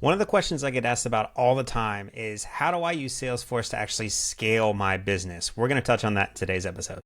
One of the questions I get asked about all the time is how do I use Salesforce to actually scale my business? We're going to touch on that in today's episode.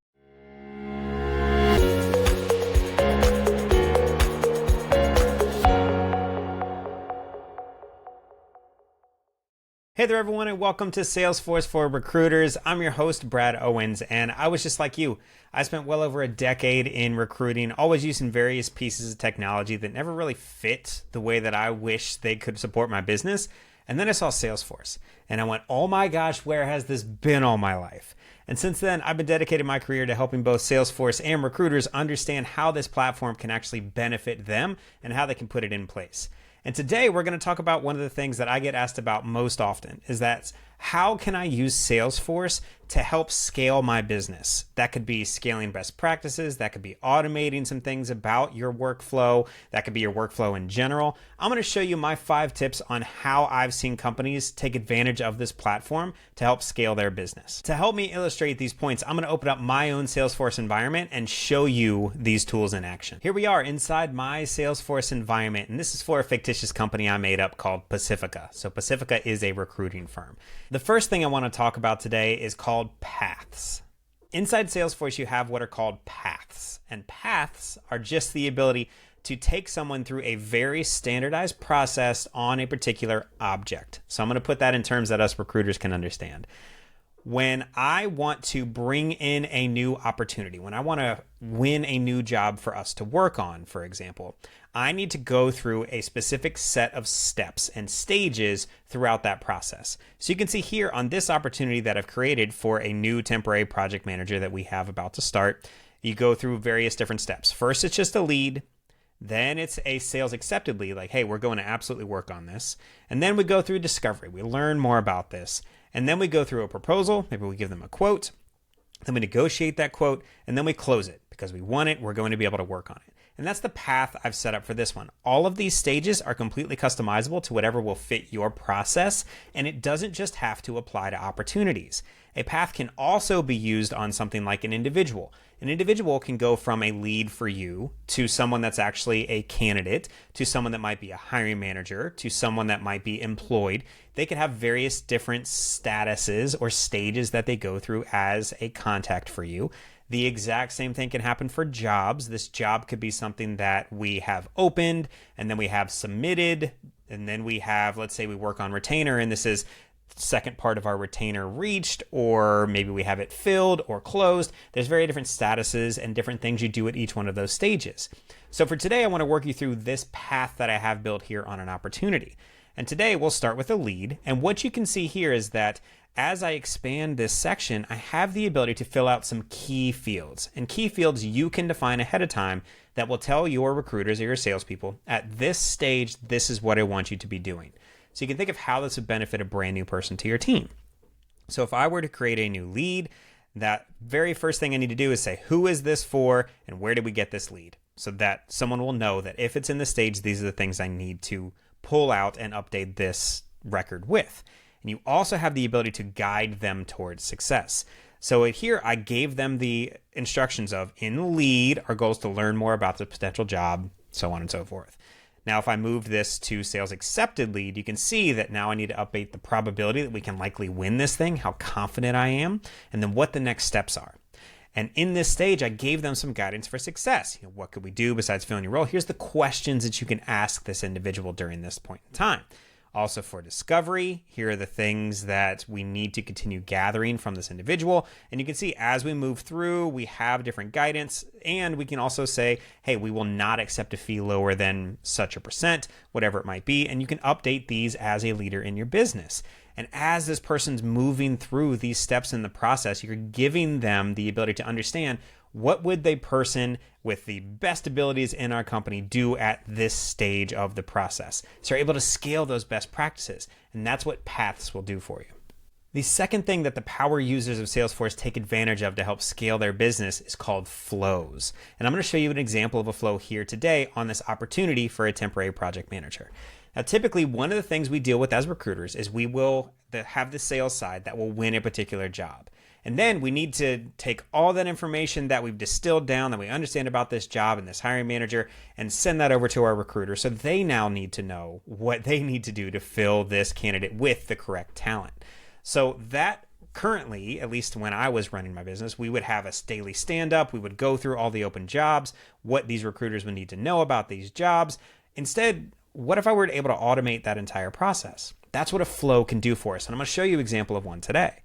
Hey there, everyone, and welcome to Salesforce for Recruiters. I'm your host, Brad Owens, and I was just like you. I spent well over a decade in recruiting, always using various pieces of technology that never really fit the way that I wish they could support my business. And then I saw Salesforce, and I went, oh my gosh, where has this been all my life? And since then, I've been dedicating my career to helping both Salesforce and recruiters understand how this platform can actually benefit them and how they can put it in place. And today we're going to talk about one of the things that I get asked about most often is that how can I use Salesforce to help scale my business? That could be scaling best practices. That could be automating some things about your workflow. That could be your workflow in general. I'm going to show you my 5 tips on how I've seen companies take advantage of this platform to help scale their business. To help me illustrate these points, I'm going to open up my own Salesforce environment and show you these tools in action. Here we are inside my Salesforce environment, and this is for a fictitious company I made up called Pacifica. So Pacifica is a recruiting firm. The first thing I want to talk about today is called Paths. Inside Salesforce, you have what are called paths, and paths are just the ability to take someone through a very standardized process on a particular object. So I'm going to put that in terms that us recruiters can understand. When I want to bring in a new opportunity, when I want to win a new job for us to work on, for example, I need to go through a specific set of steps and stages throughout that process. So you can see here on this opportunity that I've created for a new temporary project manager that we have about to start, you go through various different steps. First, it's just a lead. Then it's a sales accepted lead, like, hey, we're going to absolutely work on this. And then we go through discovery. We learn more about this. And then we go through a proposal. Maybe we give them a quote. Then we negotiate that quote. And then we close it because we want it. We're going to be able to work on it. And that's the path I've set up for this one. All of these stages are completely customizable to whatever will fit your process. And it doesn't just have to apply to opportunities. A path can also be used on something like an individual. An individual can go from a lead for you to someone that's actually a candidate, to someone that might be a hiring manager, to someone that might be employed. They could have various different statuses or stages that they go through as a contact for you. The exact same thing can happen for jobs. This job could be something that we have opened, and then we have submitted, and then we have, let's say we work on retainer, and this is second part of our retainer reached, or maybe we have it filled or closed. There's very different statuses and different things you do at each one of those stages. So for today, I want to work you through this path that I have built here on an opportunity. And today we'll start with a lead. And what you can see here is that as I expand this section, I have the ability to fill out some key fields. And key fields you can define ahead of time that will tell your recruiters or your salespeople, at this stage, this is what I want you to be doing. So you can think of how this would benefit a brand new person to your team. So if I were to create a new lead, that very first thing I need to do is say, who is this for and where did we get this lead? So that someone will know that if it's in the stage, these are the things I need to pull out and update this record with. And you also have the ability to guide them towards success. So here I gave them the instructions of, in the lead, our goal is to learn more about the potential job, so on and so forth. Now, if I move this to sales accepted lead, you can see that now I need to update the probability that we can likely win this thing, how confident I am, and then what the next steps are. And in this stage, I gave them some guidance for success. What could we do besides filling your role? Here's the questions that you can ask this individual during this point in time. Also for discovery, here are the things that we need to continue gathering from this individual. And you can see as we move through, we have different guidance, and we can also say, hey, we will not accept a fee lower than such a percent, whatever it might be. And you can update these as a leader in your business. And as this person's moving through these steps in the process, you're giving them the ability to understand what would the person with the best abilities in our company do at this stage of the process. So you're able to scale those best practices. And that's what Paths will do for you. The second thing that the power users of Salesforce take advantage of to help scale their business is called flows. And I'm going to show you an example of a flow here today on this opportunity for a temporary project manager. Now, typically, one of the things we deal with as recruiters is we will have the sales side that will win a particular job. And then we need to take all that information that we've distilled down, that we understand about this job and this hiring manager, and send that over to our recruiter. So they now need to know what they need to do to fill this candidate with the correct talent. So that currently, at least when I was running my business, we would have a daily stand-up. We would go through all the open jobs, what these recruiters would need to know about these jobs. Instead, what if I were able to automate that entire process? That's what a flow can do for us. And I'm going to show you an example of one today.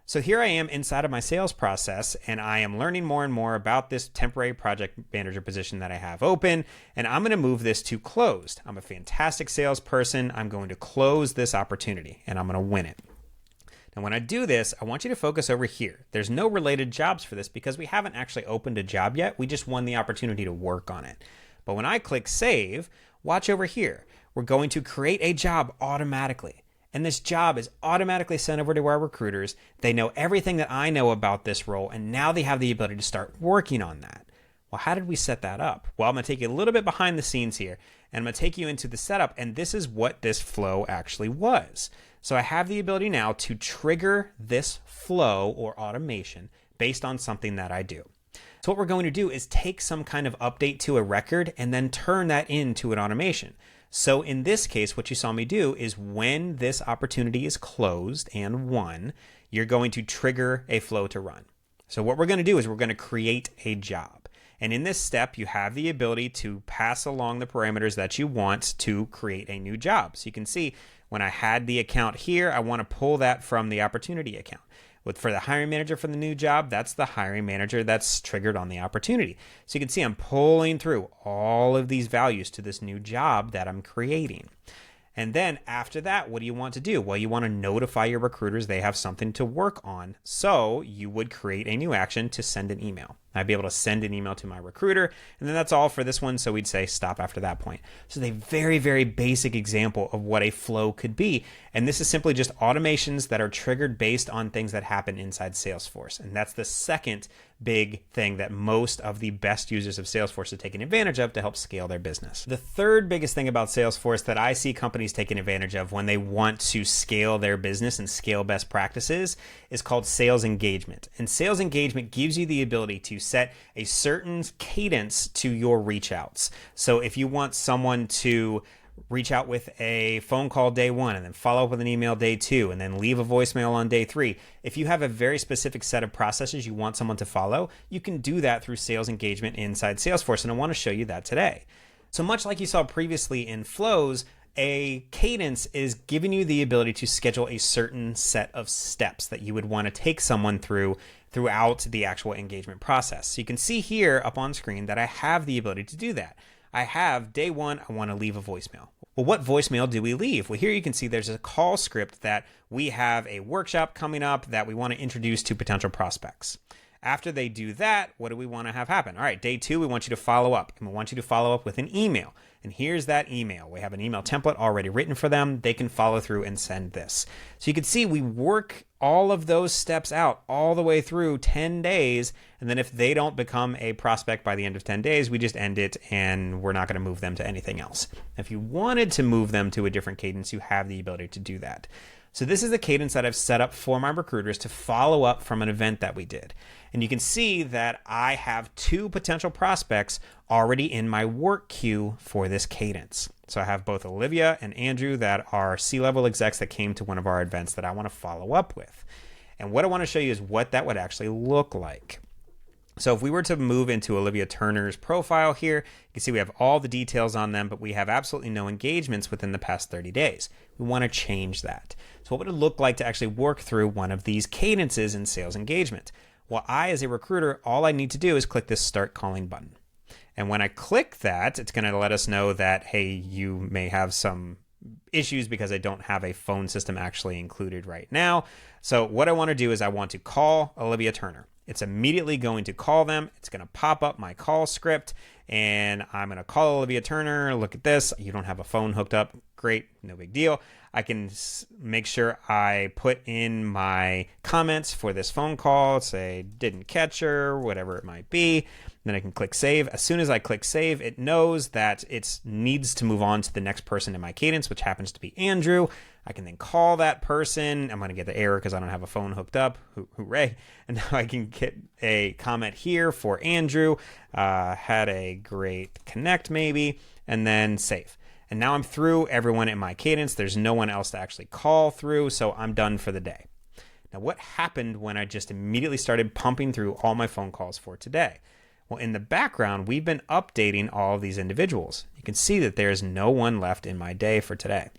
So here I am inside of my sales process, and I am learning more and more about this temporary project manager position that I have open, and I'm going to move this to closed. I'm a fantastic salesperson. I'm going to close this opportunity, and I'm going to win it. And when I do this, I want you to focus over here. There's no related jobs for this because we haven't actually opened a job yet. We just won the opportunity to work on it. But when I click save, watch over here. We're going to create a job automatically. And this job is automatically sent over to our recruiters. They know everything that I know about this role, and now they have the ability to start working on that. Well, how did we set that up? Well, I'm going to take you a little bit behind the scenes here, and I'm going to take you into the setup, and this is what this flow actually was. So I have the ability now to trigger this flow or automation based on something that I do. So what we're going to do is take some kind of update to a record and then turn that into an automation. So in this case, what you saw me do is when this opportunity is closed and won, you're going to trigger a flow to run. So what we're going to do is we're going to create a job. And in this step, you have the ability to pass along the parameters that you want to create a new job. So you can see when I had the account here, I want to pull that from the opportunity account. For the hiring manager for the new job, that's the hiring manager that's triggered on the opportunity. So you can see I'm pulling through all of these values to this new job that I'm creating. And then after that, what do you want to do? Well, you want to notify your recruiters they have something to work on. So you would create a new action to send an email. I'd be able to send an email to my recruiter, and then that's all for this one. So we'd say stop after that point. So it's a very, very basic example of what a flow could be. And this is simply just automations that are triggered based on things that happen inside Salesforce. And that's the second big thing that most of the best users of Salesforce are taking advantage of to help scale their business. The third biggest thing about Salesforce that I see companies taking advantage of when they want to scale their business and scale best practices is called sales engagement. And sales engagement gives you the ability to set a certain cadence to your reach outs. So if you want someone to reach out with a phone call day one and then follow up with an email day two and then leave a voicemail on day three, if you have a very specific set of processes you want someone to follow, you can do that through sales engagement inside Salesforce. And I want to show you that today. So much like you saw previously in flows, a cadence is giving you the ability to schedule a certain set of steps that you would want to take someone throughout the actual engagement process. So you can see here up on screen that I have the ability to do that. I have day one, I want to leave a voicemail. Well, what voicemail do we leave? Well, here you can see there's a call script that we have a workshop coming up that we want to introduce to potential prospects. After they do that, what do we want to have happen? All right, day two, we want you to follow up, and we want you to follow up with an email. And here's that email. We have an email template already written for them. They can follow through and send this. So you can see we work all of those steps out all the way through 10 days. And then if they don't become a prospect by the end of 10 days, we just end it and we're not going to move them to anything else. If you wanted to move them to a different cadence, you have the ability to do that. So this is the cadence that I've set up for my recruiters to follow up from an event that we did. And you can see that I have 2 potential prospects already in my work queue for this cadence. So I have both Olivia and Andrew that are C-level execs that came to one of our events that I want to follow up with. And what I want to show you is what that would actually look like. So if we were to move into Olivia Turner's profile here, you can see we have all the details on them, but we have absolutely no engagements within the past 30 days. We want to change that. So what would it look like to actually work through one of these cadences in sales engagement? Well, I, as a recruiter, all I need to do is click this Start Calling button. And when I click that, it's going to let us know that, hey, you may have some issues because I don't have a phone system actually included right now. So what I want to do is I want to call Olivia Turner. It's immediately going to call them. It's going to pop up my call script. and I'm going to call Olivia Turner. Look at this. You don't have a phone hooked up. Great. No big deal. I can make sure I put in my comments for this phone call, say didn't catch her, whatever it might be. Then I can click save. As soon as I click save, it knows that it needs to move on to the next person in my cadence, which happens to be Andrew. I can then call that person. I'm going to get the error because I don't have a phone hooked up. Hooray. And now I can get a comment here for Andrew. Had a great connect maybe, and then save. And now I'm through everyone in my cadence. There's no one else to actually call through, so I'm done for the day. Now, what happened when I just immediately started pumping through all my phone calls for today? Well, in the background, we've been updating all of these individuals. You can see that there's no one left in my day for today.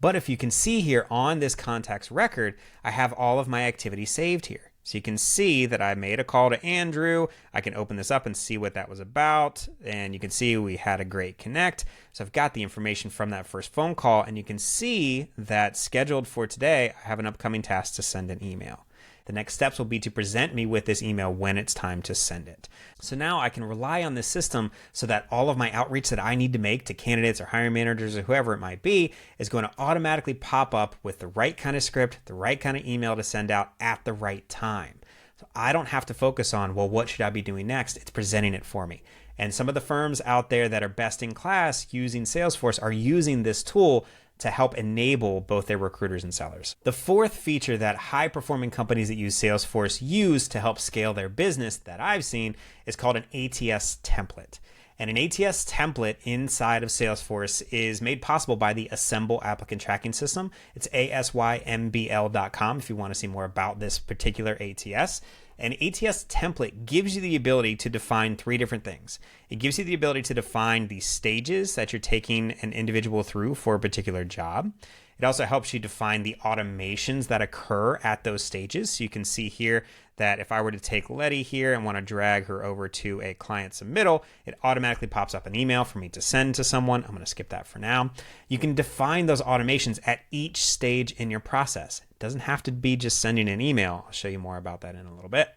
But if you can see here on this contacts record, I have all of my activity saved here. So you can see that I made a call to Andrew. I can open this up and see what that was about. And you can see we had a great connect. So I've got the information from that first phone call. And you can see that scheduled for today, I have an upcoming task to send an email. The next steps will be to present me with this email when it's time to send it. So now I can rely on this system so that all of my outreach that I need to make to candidates or hiring managers or whoever it might be is going to automatically pop up with the right kind of script, the right kind of email to send out at the right time. So I don't have to focus on, well, what should I be doing next? It's presenting it for me. And some of the firms out there that are best in class using Salesforce are using this tool to help enable both their recruiters and sellers. The fourth feature that high-performing companies that use Salesforce use to help scale their business that I've seen is called an ATS template. And an ATS template inside of Salesforce is made possible by the Assemble applicant tracking system. It's asymbl.com if you want to see more about this particular ATS. An ATS template gives you the ability to define three different things. It gives you the ability to define the stages that you're taking an individual through for a particular job. It also helps you define the automations that occur at those stages. So you can see here that if I were to take Letty here and want to drag her over to a client submittal, it automatically pops up an email for me to send to someone. I'm going to skip that for now. You can define those automations at each stage in your process. It doesn't have to be just sending an email. I'll show you more about that in a little bit.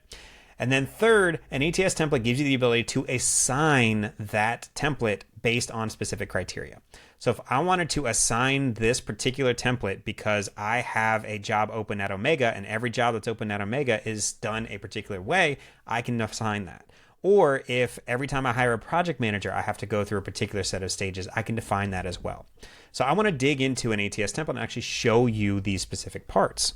And then third, an ATS template gives you the ability to assign that template based on specific criteria. So if I wanted to assign this particular template because I have a job open at Omega and every job that's open at Omega is done a particular way, I can assign that. Or if every time I hire a project manager, I have to go through a particular set of stages, I can define that as well. So I want to dig into an ATS template and actually show you these specific parts.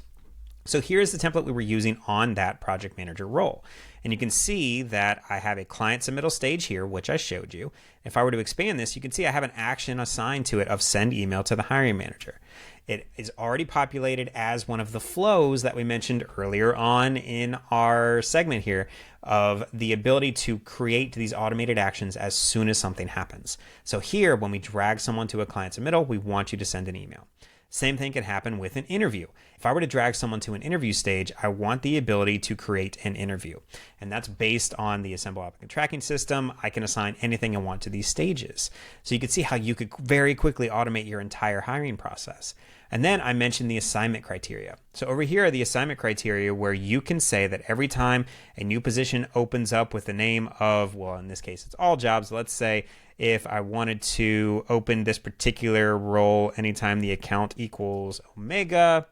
So here's the template we were using on that project manager role. And you can see that I have a client submittal stage here, which I showed you. If I were to expand this, you can see I have an action assigned to it of send email to the hiring manager. It is already populated as one of the flows that we mentioned earlier on in our segment here of the ability to create these automated actions as soon as something happens. So here, when we drag someone to a client submittal, we want you to send an email. Same thing can happen with an interview. If I were to drag someone to an interview stage, I want the ability to create an interview. And that's based on the Assemble applicant tracking system. I can assign anything I want to these stages. So you can see how you could very quickly automate your entire hiring process. And then I mentioned the assignment criteria. So over here are the assignment criteria where you can say that every time a new position opens up with the name of, well, in this case, it's all jobs. Let's say if I wanted to open this particular role anytime the account equals Omega,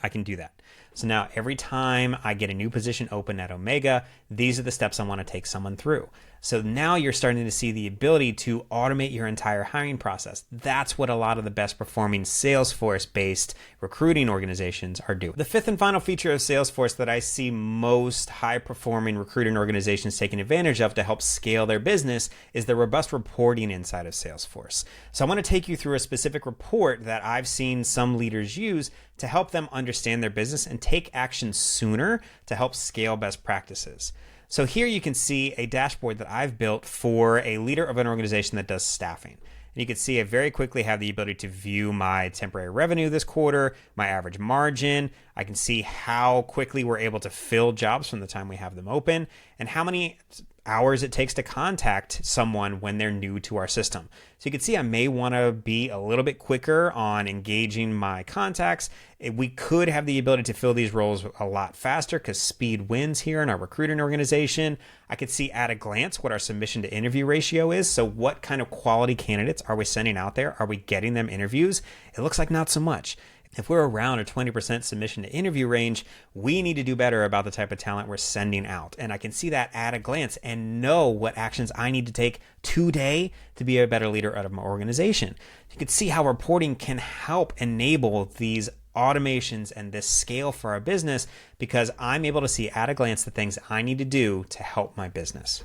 I can do that. So now every time I get a new position open at Omega, these are the steps I want to take someone through. So now you're starting to see the ability to automate your entire hiring process. That's what a lot of the best performing Salesforce-based recruiting organizations are doing. The fifth and final feature of Salesforce that I see most high-performing recruiting organizations taking advantage of to help scale their business is the robust reporting inside of Salesforce. So I want to take you through a specific report that I've seen some leaders use to help them understand their business and take action sooner to help scale best practices. So here you can see a dashboard that I've built for a leader of an organization that does staffing. And you can see I very quickly have the ability to view my temporary revenue this quarter, my average margin. I can see how quickly we're able to fill jobs from the time we have them open and how many hours it takes to contact someone when they're new to our system. So you can see I may want to be a little bit quicker on engaging my contacts. We could have the ability to fill these roles a lot faster because speed wins here in our recruiting organization. I could see at a glance what our submission to interview ratio is. So what kind of quality candidates are we sending out there? Are we getting them interviews? It looks like not so much. If we're around a 20% submission to interview range, we need to do better about the type of talent we're sending out. And I can see that at a glance and know what actions I need to take today to be a better leader out of my organization. You can see how reporting can help enable these automations and this scale for our business because I'm able to see at a glance the things I need to do to help my business.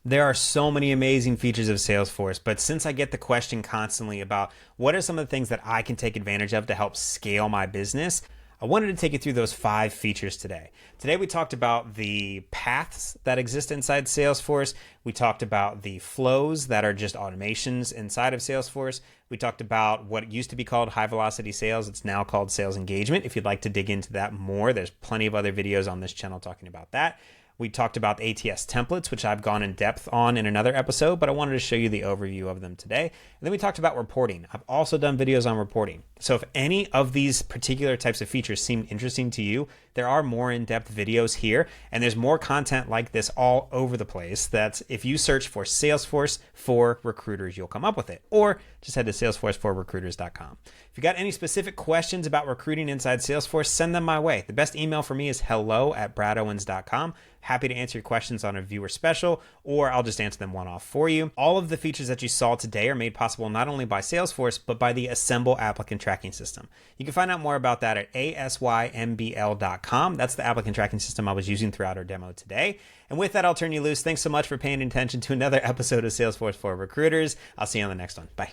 There are so many amazing features of Salesforce, but since I get the question constantly about what are some of the things that I can take advantage of to help scale my business, I wanted to take you through those 5 features today. Today we talked about the paths that exist inside Salesforce. We talked about the flows that are just automations inside of Salesforce. We talked about what used to be called high velocity sales. It's now called sales engagement. If you'd like to dig into that more, there's plenty of other videos on this channel talking about that. We talked about ATS templates, which I've gone in depth on in another episode, but I wanted to show you the overview of them today. And then we talked about reporting. I've also done videos on reporting. So if any of these particular types of features seem interesting to you, there are more in-depth videos here, and there's more content like this all over the place that if you search for Salesforce for Recruiters, you'll come up with it. Or just head to salesforceforrecruiters.com. If you got any specific questions about recruiting inside Salesforce, send them my way. The best email for me is hello@bradowens.com. Happy to answer your questions on a viewer special, or I'll just answer them one-off for you. All of the features that you saw today are made possible not only by Salesforce, but by the Assemble applicant tracking system. You can find out more about that at asymbl.com. That's the applicant tracking system I was using throughout our demo today. And with that, I'll turn you loose. Thanks so much for paying attention to another episode of Salesforce for Recruiters. I'll see you on the next one. Bye.